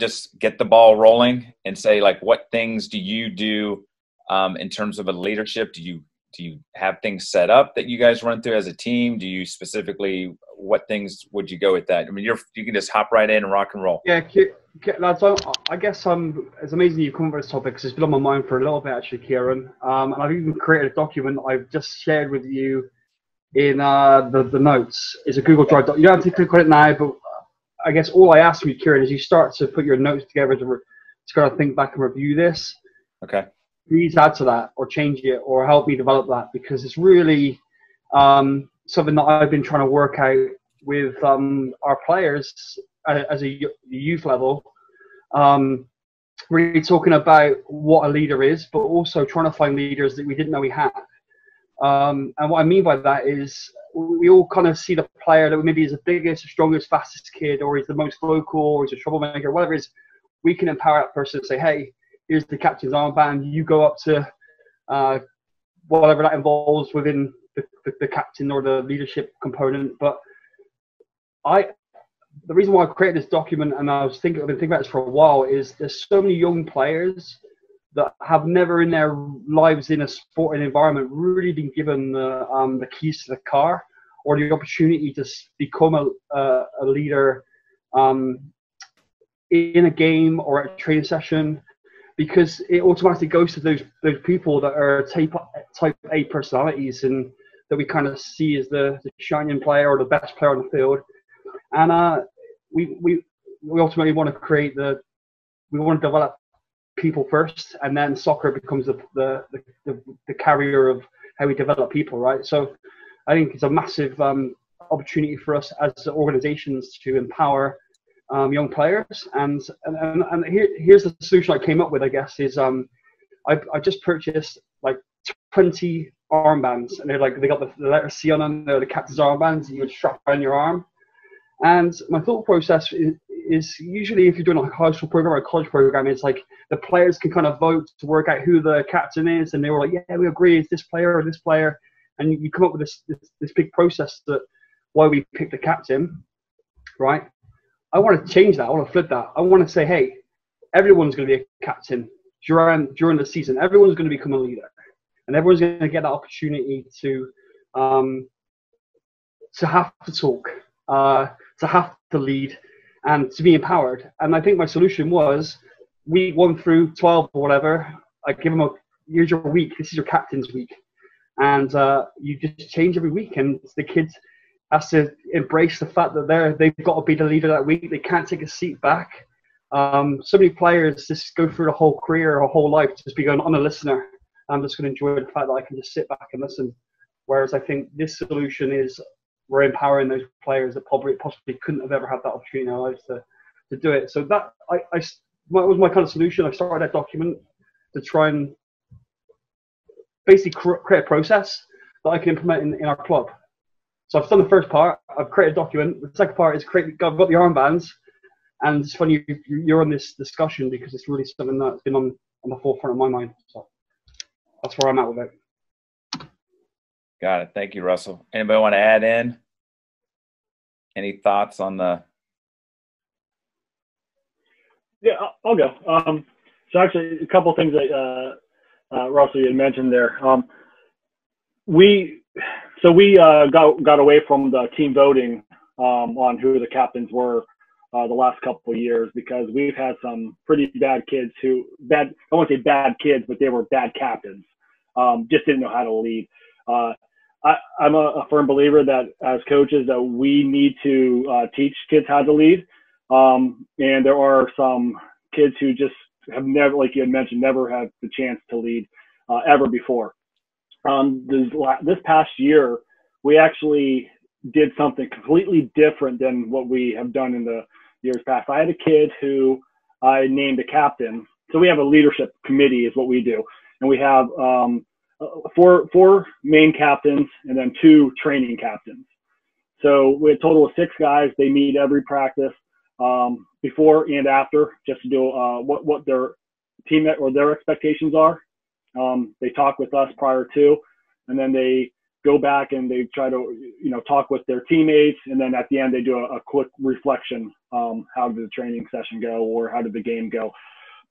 of just get the ball rolling and say, like, what things do you do in terms of a leadership? Do you have things set up that you guys run through as a team? Do you specifically, what things would you go with that? I mean, you can just hop right in and rock and roll. Yeah, lads, I guess it's amazing you've come up with this topic because it's been on my mind for a little bit actually, Kieran. And I've even created a document I've just shared with you in the notes. It's a Google Drive. You don't have to click on it now, but I guess all I ask from you, Kieran, is you start to put your notes together to kind of think back and review this. Okay. Please add to that or change it or help me develop that, because it's really something that I've been trying to work out with our players as a youth level. Really talking about what a leader is, but also trying to find leaders that we didn't know we had. And what I mean by that is we all kind of see the player that maybe is the biggest, the strongest, fastest kid, or he's the most vocal, or he's a troublemaker, whatever it is. We can empower that person and say, hey, here's the captain's armband. You go up to whatever that involves within the captain or the leadership component. But the reason why I created this document, and I've been thinking about this for a while, is there's so many young players that have never in their lives in a sporting environment really been given the keys to the car or the opportunity to become a leader in a game or at a training session, because it automatically goes to those people that are type A personalities and that we kind of see as the shining player or the best player on the field. And we ultimately want to we want to develop people first, and then soccer becomes the carrier of how we develop people, right? So I think it's a massive opportunity for us as organizations to empower young players. And here's the solution I came up with, I guess, is I just purchased like 20 armbands, and they got the letter C on them. They're the captain's armbands that you would strap around your arm. And my thought process is usually if you're doing like a high school program or a college program, it's like the players can kind of vote to work out who the captain is, and they were like, yeah, we agree, it's this player or this player, and you come up with this big process that why we picked the captain, right? I want to change that. I want to flip that. I want to say, hey, everyone's going to be a captain during the season. Everyone's going to become a leader, and everyone's going to get that opportunity to have to talk, to have to lead, and to be empowered. And I think my solution was week 1 through 12 or whatever, I give them here's your week. This is your captain's week, and you just change every week, and the kids has to embrace the fact that they've got to be the leader that week. They can't take a seat back. So many players just go through the whole career or whole life just be going, I'm a listener. I'm just going to enjoy the fact that I can just sit back and listen. Whereas I think this solution is we're empowering those players that possibly couldn't have ever had that opportunity in their lives to do it. So that was my kind of solution. I started that document to try and basically create a process that I can implement in our club. So I've done the first part. I've created a document. The second part is I've got the armbands, and it's funny you're on this discussion because it's really something that's been on the forefront of my mind. So that's where I'm at with it. Got it. Thank you, Russell. Anybody want to add in? Any thoughts on the? Yeah, I'll go. So actually, a couple of things that Russell had mentioned there. We got away from the team voting on who the captains were the last couple of years because we've had some pretty bad kids I won't say bad kids, but they were bad captains. Just didn't know how to lead. I'm a firm believer that as coaches that we need to teach kids how to lead. And there are some kids who just have never, like you had mentioned, never had the chance to lead ever before. This past year, we actually did something completely different than what we have done in the years past. I had a kid who I named a captain. So we have a leadership committee is what we do. And we have four main captains and then 2 training captains. So we had a total of 6 guys. They meet every practice before and after just to do what their team or their expectations are. They talk with us prior to, and then they go back and they try to, talk with their teammates. And then at the end, they do a quick reflection. How did the training session go, or how did the game go?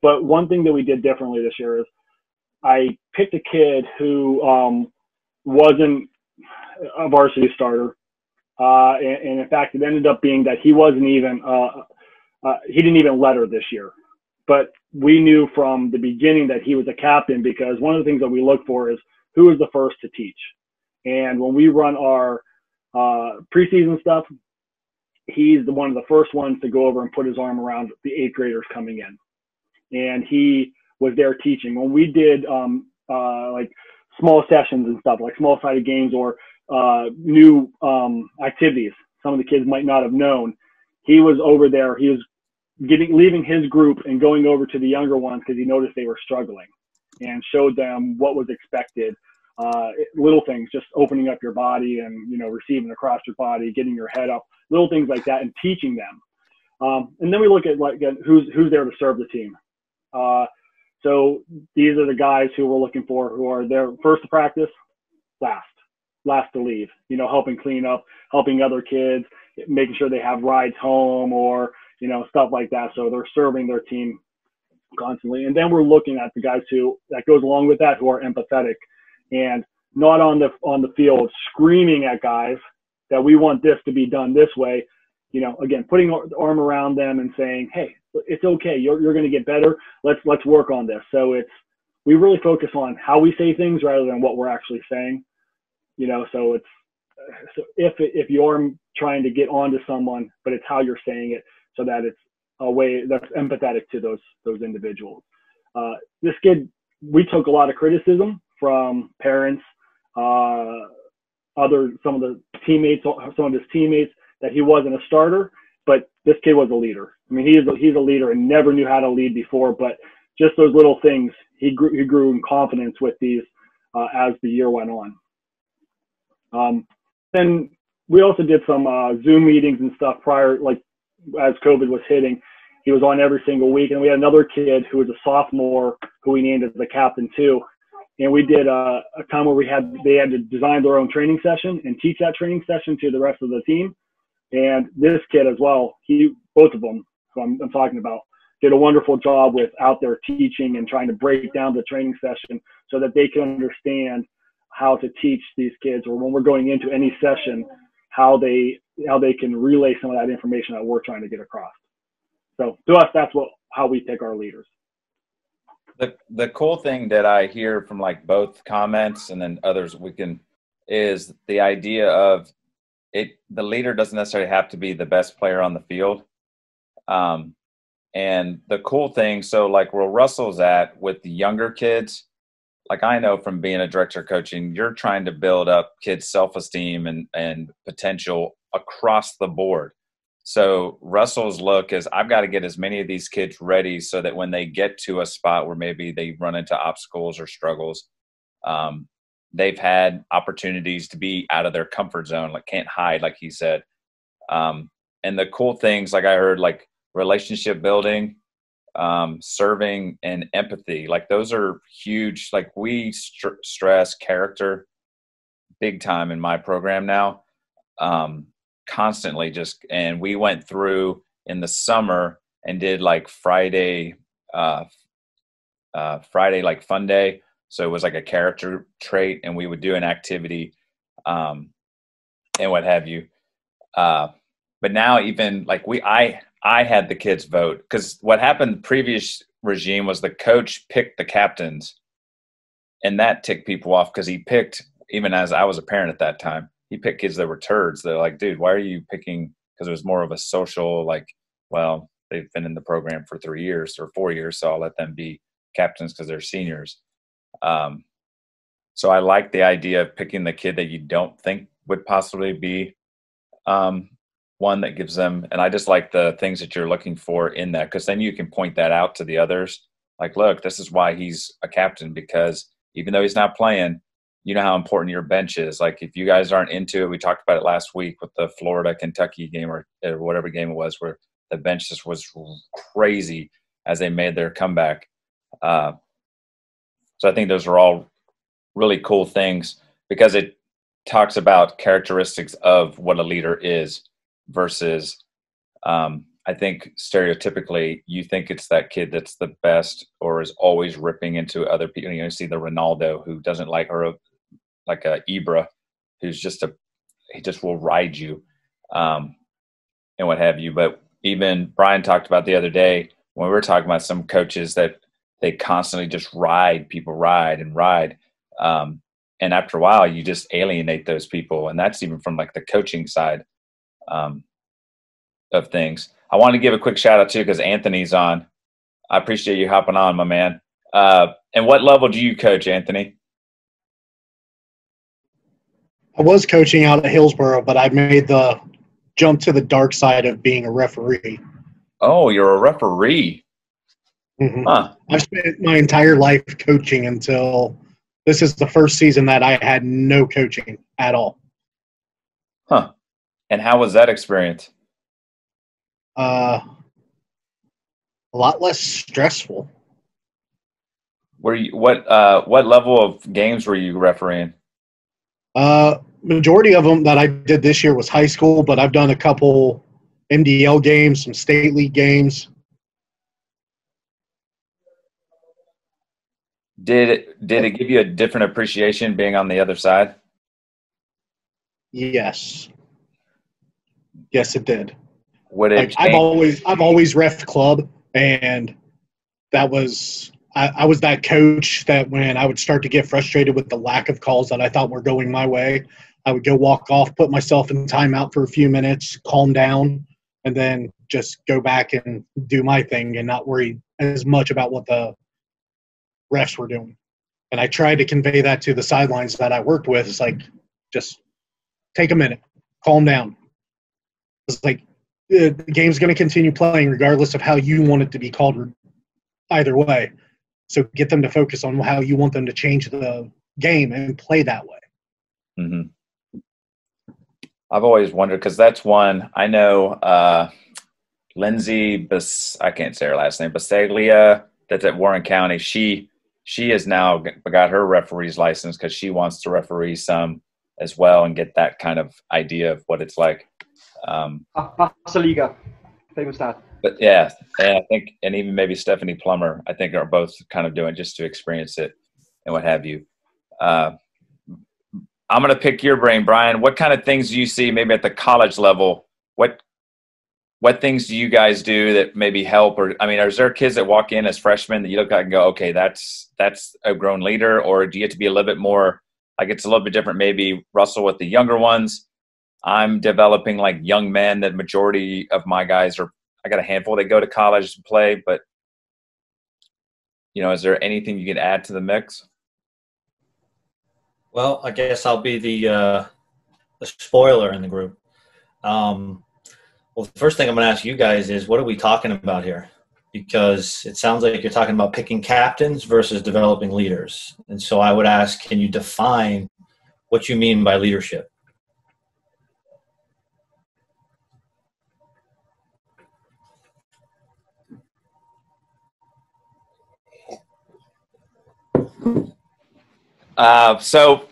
But one thing that we did differently this year is I picked a kid who wasn't a varsity starter. And in fact, it ended up being that he wasn't even, he didn't even letter this year. But we knew from the beginning that he was a captain, because one of the things that we look for is who is the first to teach. And when we run our preseason stuff, he's one of the first ones to go over and put his arm around the 8th graders coming in. And he was there teaching. When we did like small sessions and stuff, like small sided games or new activities some of the kids might not have known, he was over there. He was leaving his group and going over to the younger ones because he noticed they were struggling, and showed them what was expected. Little things, just opening up your body and, receiving across your body, getting your head up, little things like that, and teaching them. And then we look at who's there to serve the team. So these are the guys who we're looking for, who are there first to practice, last to leave, helping clean up, helping other kids, making sure they have rides home, or, stuff like that. So they're serving their team constantly. And then we're looking at the guys that goes along with that, who are empathetic and not on the field screaming at guys that we want this to be done this way. Again, putting the arm around them and saying, hey, it's okay. You're going to get better. Let's work on this. So we really focus on how we say things rather than what we're actually saying. So if you're trying to get onto someone, but it's how you're saying it, so that it's a way that's empathetic to those individuals. This kid, we took a lot of criticism from parents, some of the teammates, some of his teammates, that he wasn't a starter, but this kid was a leader. I mean, he's a leader and never knew how to lead before, but just those little things, he grew in confidence with these as the year went on. Then we also did some Zoom meetings and stuff prior, like as COVID was hitting. He was on every single week. And we had another kid who was a sophomore who we named as the captain too. And we did a time where they had to design their own training session and teach that training session to the rest of the team. And this kid as well, both of them, who I'm talking about, did a wonderful job with out there teaching and trying to break down the training session so that they can understand how to teach these kids, or when we're going into any session, how they can relay some of that information that we're trying to get across. So to us, that's how we pick our leaders. The cool thing that I hear from like both comments and then others is the idea of the leader doesn't necessarily have to be the best player on the field. And the cool thing, so like where Russell's at with the younger kids, like I know from being a director of coaching, you're trying to build up kids' self-esteem and potential across the board. So Russell's look is, I've got to get as many of these kids ready so that when they get to a spot where maybe they run into obstacles or struggles, they've had opportunities to be out of their comfort zone, like can't hide, like he said. And the cool things, like I heard, like relationship building, serving, and empathy, like those are huge. Like we stress character big time in my program now, constantly. And we went through in the summer and did like Friday like fun day. So it was like a character trait, and we would do an activity and what have you. But now even like I had the kids vote, because what happened previous regime was the coach picked the captains, and that ticked people off because he picked, even as I was a parent at that time, he picked kids that were turds. They're like, dude, why are you picking? Because it was more of a social, like, well, they've been in the program for 3 years or 4 years, so I'll let them be captains because they're seniors. So I like the idea of picking the kid that you don't think would possibly be one that gives them, and I just like the things that you're looking for in that, because then you can point that out to the others. Like, look, this is why he's a captain, because even though he's not playing, you know how important your bench is. Like if you guys aren't into it, we talked about it last week with the Florida-Kentucky game or whatever game it was, where the bench just was crazy as they made their comeback. So I think those are all really cool things, because it talks about characteristics of what a leader is versus, I think stereotypically you think it's that kid that's the best or is always ripping into other people. You know, you see the Ronaldo who doesn't like, or like a Ibra who's he just will ride you, and what have you. But even Brian talked about the other day when we were talking about some coaches that they constantly just ride and ride. And after a while, you just alienate those people. And that's even from like the coaching side of things. I want to give a quick shout out too, because Anthony's on. I appreciate you hopping on, my man. And what level do you coach, Anthony? I was coaching out at Hillsborough, but I made the jump to the dark side of being a referee. Oh, you're a referee. Mm-hmm. Huh. I've spent my entire life coaching until this is the first season that I had no coaching at all. Huh. And how was that experience? A lot less stressful. What level of games were you refereeing? Majority of them that I did this year was high school, but I've done a couple MDL games, some state league games. Did it give you a different appreciation being on the other side? Yes. Yes, it did. I've always ref club, and that was I was that coach that when I would start to get frustrated with the lack of calls that I thought were going my way, I would go walk off, put myself in timeout for a few minutes, calm down, and then just go back and do my thing and not worry as much about what the refs were doing. And I tried to convey that to the sidelines that I worked with. It's like, just take a minute, calm down. It's like the game's going to continue playing regardless of how you want it to be called either way. So get them to focus on how you want them to change the game and play that way. Mm-hmm. I've always wondered, because that's one I know. Lindsay, I can't say her last name, Basaglia, that's at Warren County. She has now got her referee's license because she wants to referee some as well and get that kind of idea of what it's like. Basaliga, famous dad. But yeah, I think, and even maybe Stephanie Plummer, I think are both kind of doing just to experience it and what have you. I'm going to pick your brain, Brian. What kind of things do you see maybe at the college level? What things do you guys do that maybe help? Or, I mean, is there kids that walk in as freshmen that you look at and go, okay, that's a grown leader? Or do you have to be a little bit more, like it's a little bit different, maybe Russell with the younger ones? I'm developing like young men that majority of my guys are, I got a handful that go to college to play, but is there anything you can add to the mix? Well, I guess I'll be the spoiler in the group. Well, the first thing I'm going to ask you guys is, what are we talking about here? Because it sounds like you're talking about picking captains versus developing leaders. And so I would ask, can you define what you mean by leadership? So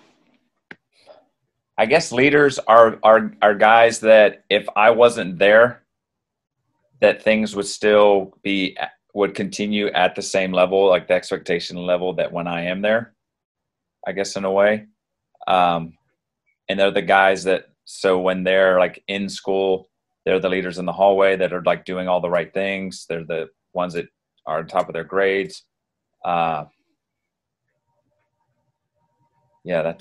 I guess leaders are guys that if I wasn't there, that things would continue at the same level, like the expectation level that when I am there, I guess in a way. And they're the guys that, so when they're like in school, they're the leaders in the hallway that are like doing all the right things. They're the ones that are on top of their grades. Yeah,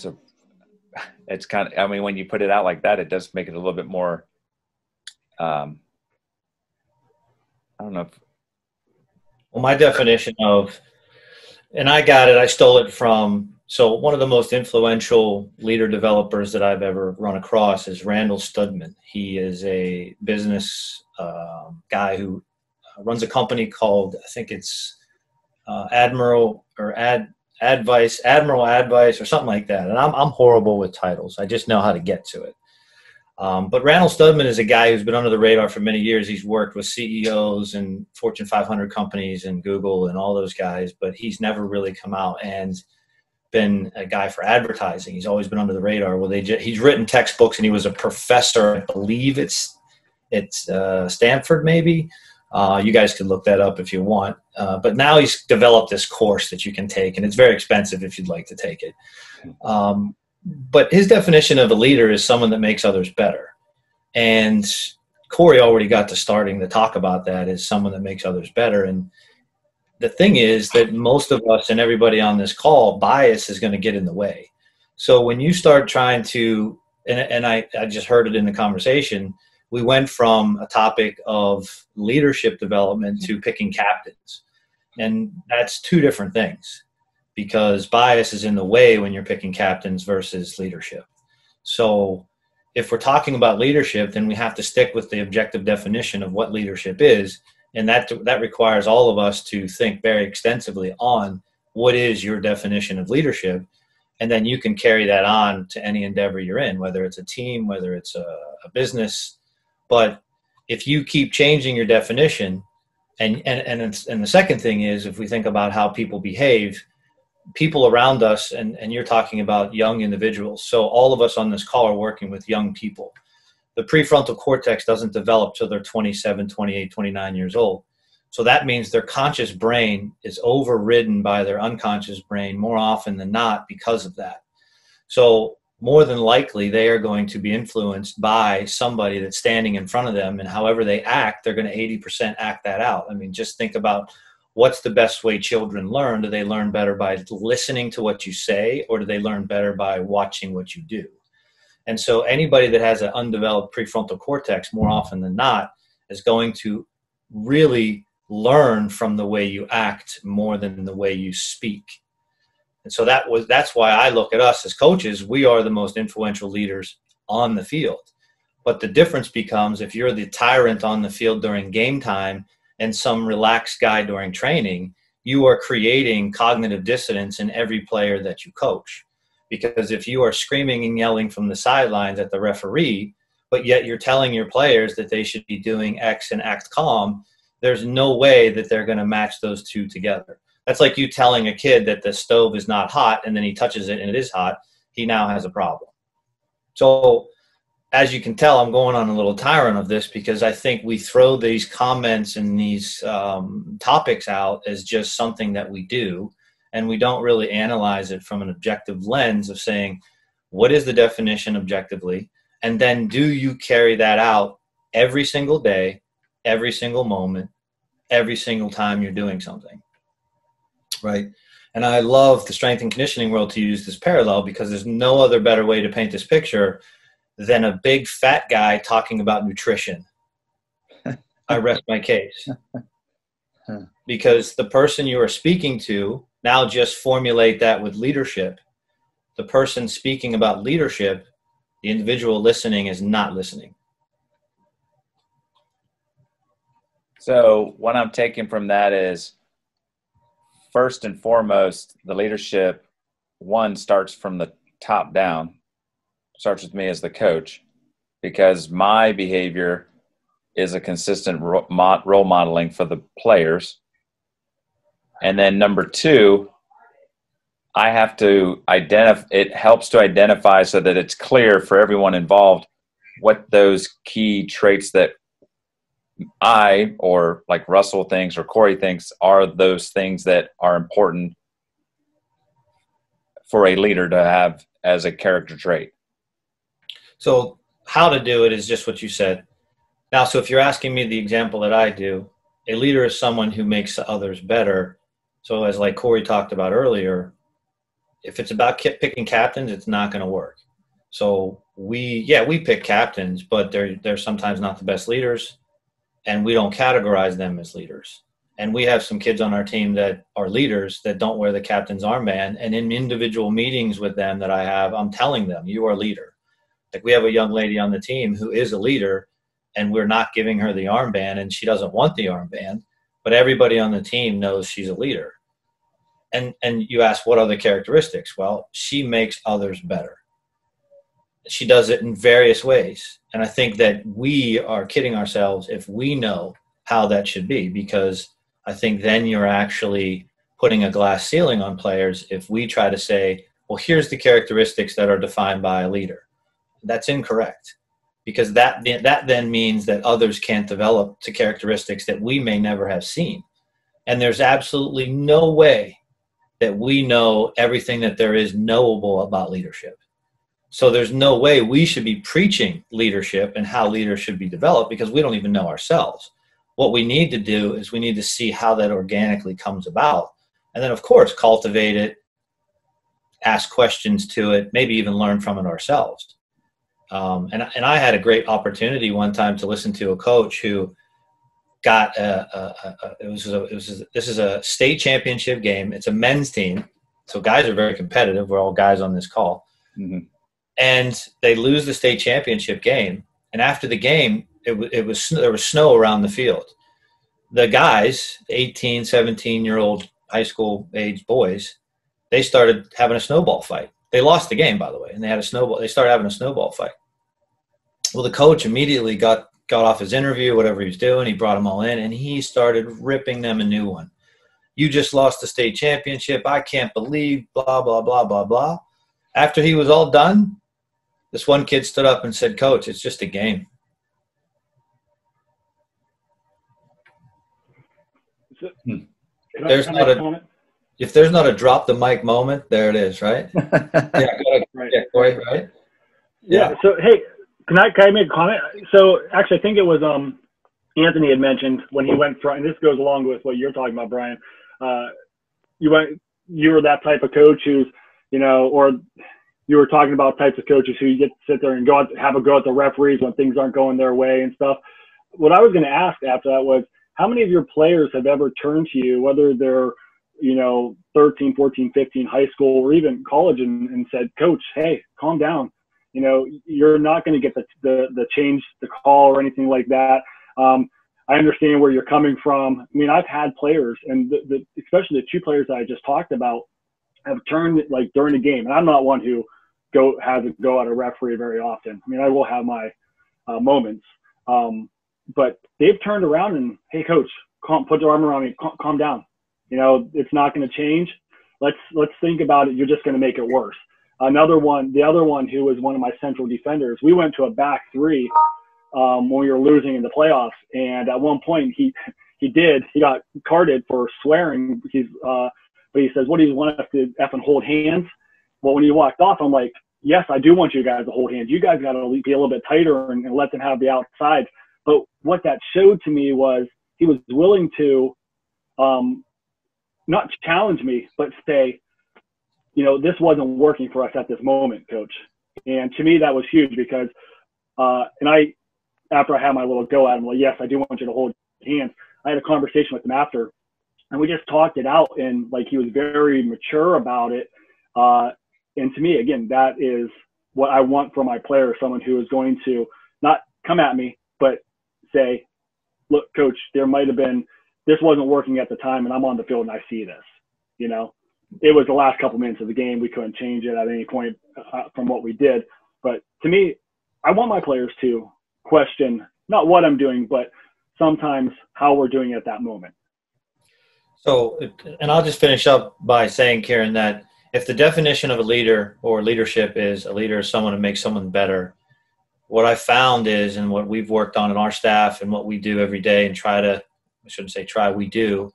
it's kind of, I mean, when you put it out like that, it does make it a little bit more, I don't know. Well, my definition of, and I stole it from, so one of the most influential leader developers that I've ever run across is Randall Studman. He is a business guy who runs a company called, I think it's Admiral Advice or something like that. And I'm horrible with titles. I just know how to get to it. But Randall Studman is a guy who's been under the radar for many years. He's worked with CEOs and Fortune 500 companies and Google and all those guys, but he's never really come out and been a guy for advertising. He's always been under the radar. Well, he's written textbooks, and he was a professor. I believe it's Stanford, maybe. You guys could look that up if you want. But now he's developed this course that you can take, and it's very expensive if you'd like to take it. But his definition of a leader is someone that makes others better. And Corey already got to starting to talk about that as someone that makes others better. And the thing is that most of us and everybody on this call, bias is going to get in the way. So when you start trying to, and I just heard it in the conversation, we went from a topic of leadership development to picking captains. And that's two different things, because bias is in the way when you're picking captains versus leadership. So if we're talking about leadership, then we have to stick with the objective definition of what leadership is. And that requires all of us to think very extensively on what is your definition of leadership. And then you can carry that on to any endeavor you're in, whether it's a team, whether it's a business. But if you keep changing your definition, and the second thing is, if we think about how people behave, people around us, and you're talking about young individuals. So all of us on this call are working with young people. The prefrontal cortex doesn't develop till they're 27, 28, 29 years old. So that means their conscious brain is overridden by their unconscious brain more often than not because of that. So more than likely, they are going to be influenced by somebody that's standing in front of them, and however they act, they're going to 80% act that out. I mean, just think about what's the best way children learn. Do they learn better by listening to what you say, or do they learn better by watching what you do? And so anybody that has an undeveloped prefrontal cortex, more often than not, is going to really learn from the way you act more than the way you speak. And so that's why I look at us as coaches. We are the most influential leaders on the field. But the difference becomes if you're the tyrant on the field during game time and some relaxed guy during training, you are creating cognitive dissonance in every player that you coach. Because if you are screaming and yelling from the sidelines at the referee, but yet you're telling your players that they should be doing X and act calm, there's no way that they're going to match those two together. That's like you telling a kid that the stove is not hot, and then he touches it and it is hot. He now has a problem. So as you can tell, I'm going on a little tyrant of this because I think we throw these comments and these topics out as just something that we do. And we don't really analyze it from an objective lens of saying, what is the definition objectively? And then do you carry that out every single day, every single moment, every single time you're doing something, right? And I love the strength and conditioning world to use this parallel because there's no other better way to paint this picture than a big fat guy talking about nutrition. I rest my case. Because the person you are speaking to, now just formulate that with leadership. The person speaking about leadership, the individual listening is not listening. So what I'm taking from that is, first and foremost, the leadership, one, starts from the top down, starts with me as the coach, because my behavior is a consistent role modeling for the players. And then number two, I have to identify, it helps to identify so that it's clear for everyone involved what those key traits that I, or like Russell thinks or Corey thinks, are those things that are important for a leader to have as a character trait. So how to do it is just what you said. Now, so if you're asking me the example that I do, a leader is someone who makes others better. So as like Corey talked about earlier, if it's about picking captains, it's not going to work. So we pick captains, but they're sometimes not the best leaders, and we don't categorize them as leaders. And we have some kids on our team that are leaders that don't wear the captain's armband. And in individual meetings with them that I have, I'm telling them, you are a leader. Like we have a young lady on the team who is a leader, and we're not giving her the armband, and she doesn't want the armband, but everybody on the team knows she's a leader. And you ask, what are the characteristics? Well, she makes others better. She does it in various ways. And I think that we are kidding ourselves if we know how that should be, because I think then you're actually putting a glass ceiling on players if we try to say, well, here's the characteristics that are defined by a leader. That's incorrect, because that then means that others can't develop to characteristics that we may never have seen. And there's absolutely no way that we know everything that there is knowable about leadership. So there's no way we should be preaching leadership and how leaders should be developed, because we don't even know ourselves. What we need to do is we need to see how that organically comes about. And then, of course, cultivate it, ask questions to it, maybe even learn from it ourselves. And I had a great opportunity one time to listen to a coach who got this is a state championship game. It's a men's team, so guys are very competitive. We're all guys on this call. Mm-hmm. And they lose the state championship game. And after the game, there was snow around the field. The guys, 18, 17-year-old high school age boys, they started having a snowball fight. They lost the game, by the way, and they started having a snowball fight. Well, the coach immediately got off his interview, whatever he was doing. He brought them all in, and he started ripping them a new one. You just lost the state championship. I can't believe blah, blah, blah, blah, blah. After he was all done, this one kid stood up and said, "Coach, it's just a game." If there's not a drop the mic moment, there it is, right? Yeah, Corey, right? Yeah. So, hey, can I make a comment? So, actually, I think it was Anthony had mentioned when he went from, and this goes along with what you're talking about, Brian. You were that type of coach who's, or you were talking about types of coaches who you get to sit there and have a go at the referees when things aren't going their way and stuff. What I was going to ask after that was, how many of your players have ever turned to you, whether they're 13, 14, 15, high school, or even college, and said, "Coach, hey, calm down. You're not going to get the change, the call, or anything like that. I understand where you're coming from." I mean, I've had players, and especially the two players that I just talked about, have turned like during the game. And I'm not one who has a go at a referee very often. I mean, I will have my moments, but they've turned around and, "Hey, coach, put your arm around me, calm down. It's not going to change. Let's think about it. You're just going to make it worse." The other one who was one of my central defenders, we went to a back three when we were losing in the playoffs. And at one point he got carded for swearing. But he says, "What do you want us to effing hold hands?" Well, when he walked off, I'm like, "Yes, I do want you guys to hold hands. You guys got to be a little bit tighter and let them have the outside." But what that showed to me was he was willing to not challenge me, but say, "This wasn't working for us at this moment, coach." And to me, that was huge because, after I had my little go at him, well, "Yes, I do want you to hold hands." I had a conversation with him after, and we just talked it out, and like he was very mature about it. And to me, again, that is what I want from my player, someone who is going to not come at me, but say, "Look, coach, there might have been, this wasn't working at the time, and I'm on the field and I see this." It was the last couple minutes of the game. We couldn't change it at any point from what we did. But to me, I want my players to question not what I'm doing, but sometimes how we're doing it at that moment. So, and I'll just finish up by saying, Kieran, that if the definition of a leader or leadership is a leader is someone who makes someone better, what I found is, and what we've worked on in our staff and what we do every day and we do,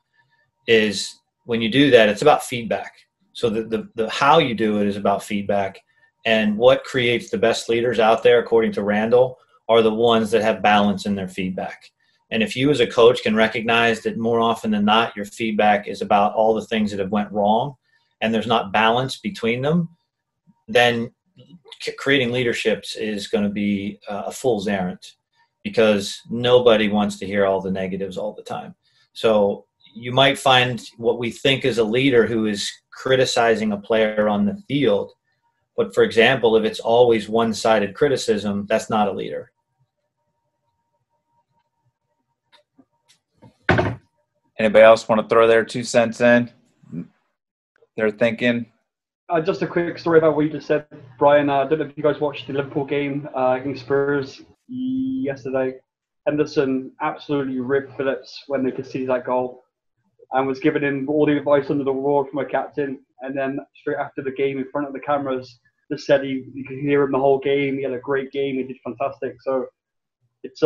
is when you do that, it's about feedback. So the how you do it is about feedback. And what creates the best leaders out there, according to Randall, are the ones that have balance in their feedback. And if you as a coach can recognize that more often than not, your feedback is about all the things that have went wrong and there's not balance between them, then creating leaderships is going to be a fool's errand, because nobody wants to hear all the negatives all the time. So you might find what we think is a leader who is criticizing a player on the field. But for example, if it's always one-sided criticism, that's not a leader. Anybody else want to throw their 2 cents in? They're thinking. Just a quick story about what you just said, Brian. I don't know if you guys watched the Liverpool game against Spurs yesterday. Henderson absolutely ripped Phillips when they conceded that goal and was giving him all the advice under the rod from a captain. and then straight after the game, in front of the cameras, just said you could hear him the whole game. He had a great game. He did fantastic. So it's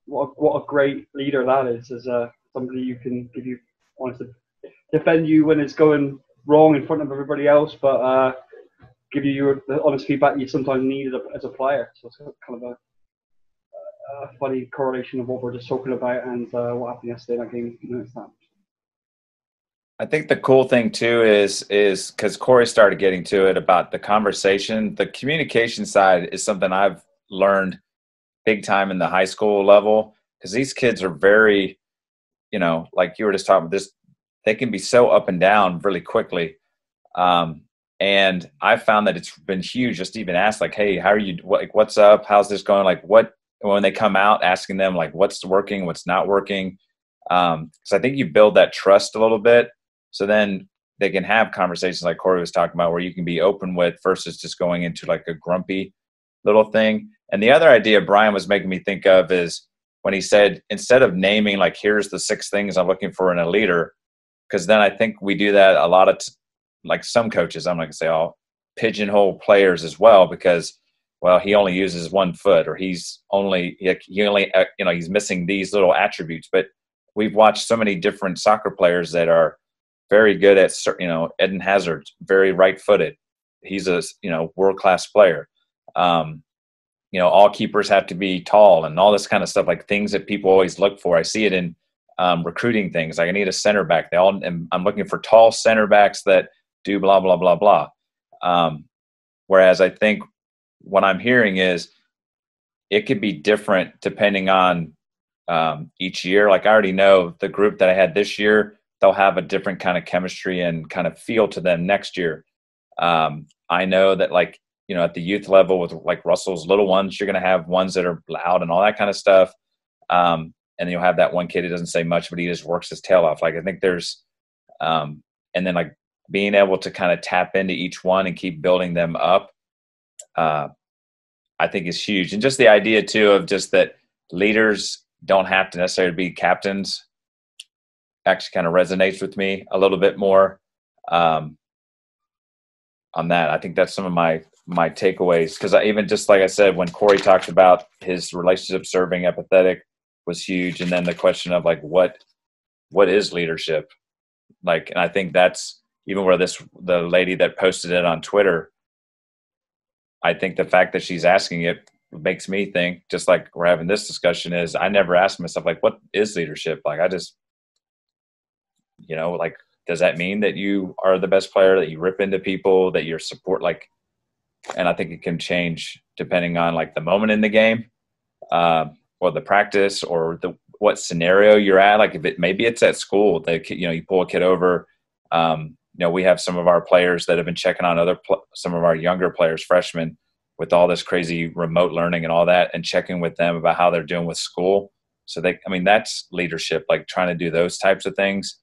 what a great leader that is. As somebody you can wants to defend you when it's going wrong in front of everybody else, but give you the honest feedback you sometimes need as a player. So it's kind of a funny correlation of what we're just talking about and what happened yesterday in that game. I think the cool thing too is because Corey started getting to it about the conversation. The communication side is something I've learned big time in the high school level, because these kids are very, like you were just talking about this, they can be so up and down really quickly. And I found that it's been huge just to even ask, like, hey, how are you? What's up? How's this going? Like, when they come out, asking them, like, what's working, what's not working. So I think you build that trust a little bit. So then they can have conversations like Corey was talking about, where you can be open with versus just going into like a grumpy little thing. And the other idea Brian was making me think of is when he said, instead of naming, like, here's the 6 things I'm looking for in a leader, because then I think we do that a lot of like some coaches, I'm not gonna say all, pigeonhole players as well, because, well, he only uses 1 foot, or he's missing these little attributes. But we've watched so many different soccer players that are very good at, Eden Hazard, very right-footed. He's a, world-class player. All keepers have to be tall and all this kind of stuff, like things that people always look for. I see it in recruiting things. Like, I need a center back. I'm looking for tall center backs that do blah, blah, blah, blah. Whereas I think what I'm hearing is it could be different depending on each year. Like, I already know the group that I had this year, they'll have a different kind of chemistry and kind of feel to them next year. I know that, like, at the youth level with like Russell's little ones, you're going to have ones that are loud and all that kind of stuff. And then you'll have that one kid who doesn't say much, but he just works his tail off. Like, I think there's, and then like being able to kind of tap into each one and keep building them up, I think is huge. And just the idea too of just that leaders don't have to necessarily be captains actually kind of resonates with me a little bit more on that. I think that's some of my takeaways, because I even, just like I said, when Corey talked about his relationship serving empathetic was huge. And then the question of like, what is leadership? Like, and I think that's even where the lady that posted it on Twitter, I think the fact that she's asking it makes me think, just like we're having this discussion, is I never asked myself, like, what is leadership? Like, I just, like, does that mean that you are the best player, that you rip into people, that you're support, like, and I think it can change depending on like the moment in the game, or the practice, or what scenario you're at. Like, if maybe it's at school, that, you pull a kid over, we have some of our players that have been checking on some of our younger players, freshmen, with all this crazy remote learning and all that, and checking with them about how they're doing with school. So that's leadership, like trying to do those types of things.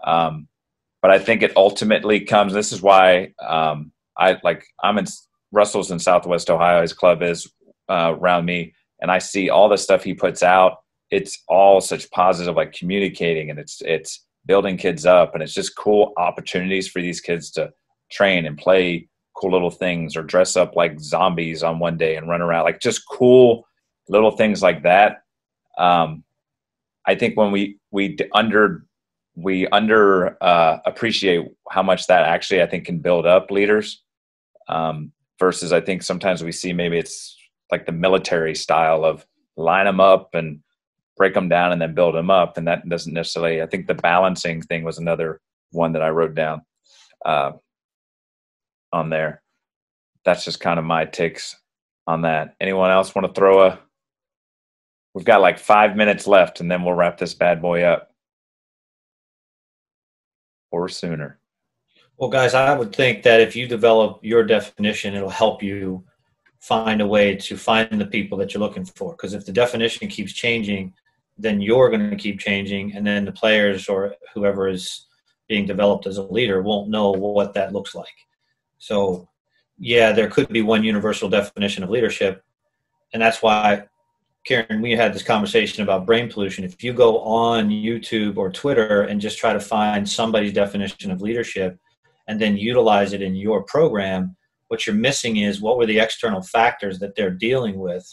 But I think it ultimately comes, this is why I'm in Russell's in Southwest Ohio, his club is around me, and I see all the stuff he puts out. It's all such positive, like communicating, and it's building kids up, and it's just cool opportunities for these kids to train and play cool little things, or dress up like zombies on one day and run around, like just cool little things like that. I think when we appreciate how much that actually, I think, can build up leaders, versus I think sometimes we see maybe it's like the military style of line them up and break them down and then build them up. And that doesn't necessarily, I think the balancing thing was another one that I wrote down on there. That's just kind of my takes on that. Anyone else want to throw we've got like 5 minutes left, and then we'll wrap this bad boy up, or sooner. Well, guys, I would think that if you develop your definition, it'll help you find a way to find the people that you're looking for. Because if the definition keeps changing, then you're going to keep changing, and then the players or whoever is being developed as a leader won't know what that looks like. So, yeah, there could be one universal definition of leadership, and that's why, Karen, we had this conversation about brain pollution. If you go on YouTube or Twitter and just try to find somebody's definition of leadership, and then utilize it in your program. What you're missing is what were the external factors that they're dealing with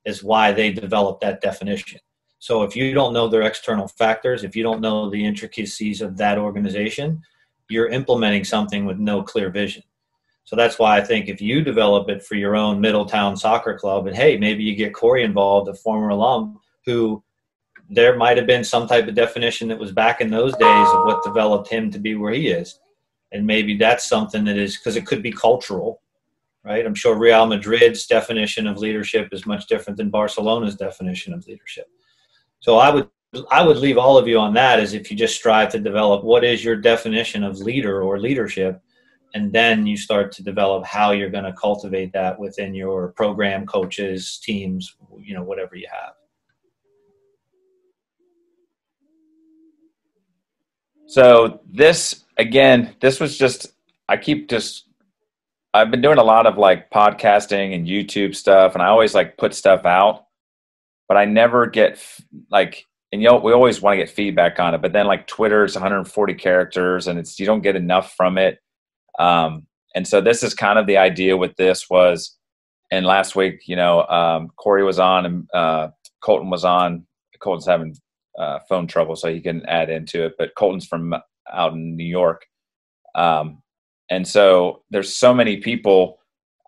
is why they developed that definition. So if you don't know their external factors, if you don't know the intricacies of that organization, you're implementing something with no clear vision. So that's why I think if you develop it for your own Middletown soccer club, and hey, maybe you get Corey involved, a former alum, who there might have been some type of definition that was back in those days of what developed him to be where he is. And maybe that's something that is, because it could be cultural, right? I'm sure Real Madrid's definition of leadership is much different than Barcelona's definition of leadership. So I would leave all of you on that, as if you just strive to develop what is your definition of leader or leadership, and then you start to develop how you're going to cultivate that within your program, coaches, teams, you know, whatever you have. So this, again, this was just, I've been doing a lot of like podcasting and YouTube stuff, and I always like put stuff out, but I never get like, and we always want to get feedback on it, but then like Twitter is 140 characters and you don't get enough from it. And so this is kind of the idea with this was, and last week, Corey was on and Colton was on. Colton's having phone trouble, so he can add into it, but Colton's from out in New York. And so there's so many people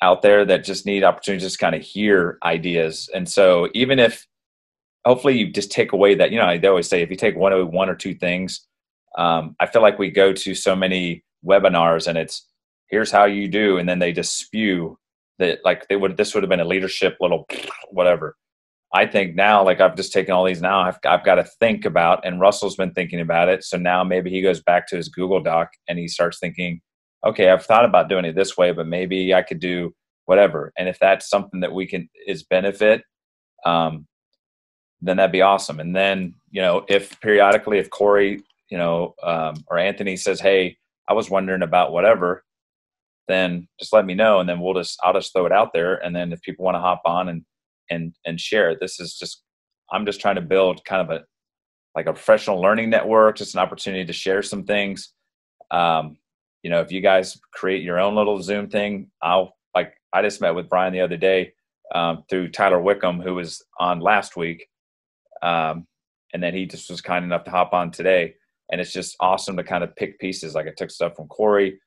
out there that just need opportunities to just kind of hear ideas. And so even if hopefully you just take away that, they always say if you take one or two things, I feel like we go to so many webinars and it's here's how you do, and then they just spew that like this would have been a leadership little whatever. I think now, like I've just taken all these now, I've got to think about, and Russell's been thinking about it. So now maybe he goes back to his Google Doc and he starts thinking, okay, I've thought about doing it this way, but maybe I could do whatever. And if that's something that is benefit, then that'd be awesome. And then, if periodically, if Corey, or Anthony says, hey, I was wondering about whatever, then just let me know. And then I'll just throw it out there. And then if people want to hop on and share it, I'm just trying to build kind of a professional learning network, just an opportunity to share some things. If you guys create your own little Zoom thing, I just met with Brian the other day through Tyler Wickham, who was on last week. And then he just was kind enough to hop on today. And it's just awesome to kind of pick pieces. Like I took stuff from Corey.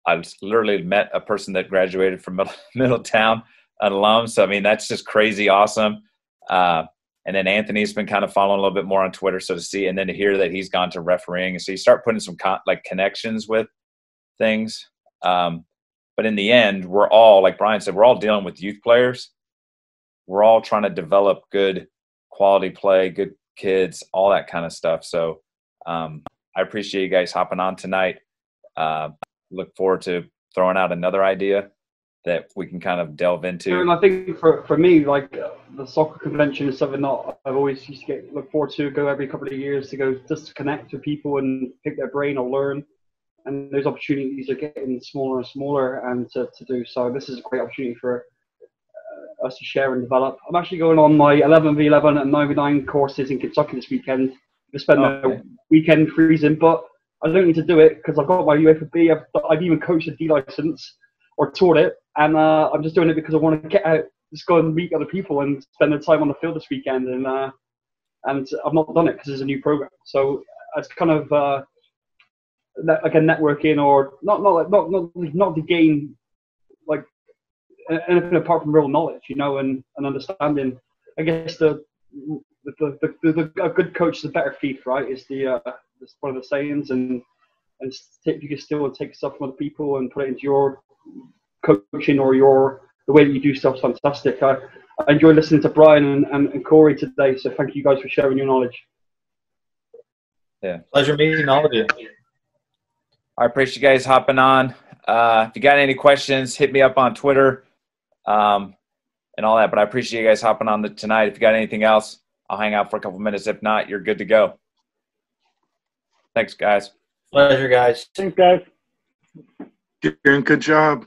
I literally met a person that graduated from Middletown, an alum. So, I mean, that's just crazy awesome. And then Anthony's been kind of following a little bit more on Twitter. So to see, and then to hear that he's gone to refereeing. And so you start putting some connections with things. But in the end, we're all, like Brian said, we're all dealing with youth players. We're all trying to develop good quality play, good kids, all that kind of stuff. So I appreciate you guys hopping on tonight. Look forward to throwing out another idea that we can kind of delve into. And I think for me, like the soccer convention is something that I've always used to look forward to, go every couple of years to go just to connect with people and pick their brain or learn. And those opportunities are getting smaller and smaller and to do so. This is a great opportunity for us to share and develop. I'm actually going on my 11v11 and 9v9 courses in Kentucky this weekend. I spend the weekend freezing, but I don't need to do it because I've got my UEFA B. I've even coached a D license or taught it, and I'm just doing it because I want to get out, just go and meet other people and spend the time on the field this weekend. And I've not done it because it's a new program. So it's kind of like a networking, or not to gain like anything apart from real knowledge, and understanding. I guess a good coach is a better thief, right? It's it's one of the sayings, and if you can still take stuff from other people and put it into your coaching or the way that you do stuff is fantastic. I enjoy listening to Brian and Corey today, so thank you guys for sharing your knowledge. Yeah, pleasure meeting all of you. I appreciate you guys hopping on. If you got any questions, hit me up on Twitter and all that. But I appreciate you guys hopping on tonight. If you got anything else, I'll hang out for a couple minutes. If not, you're good to go. Thanks, guys. Pleasure, guys. Thanks, guys. Doing a good job.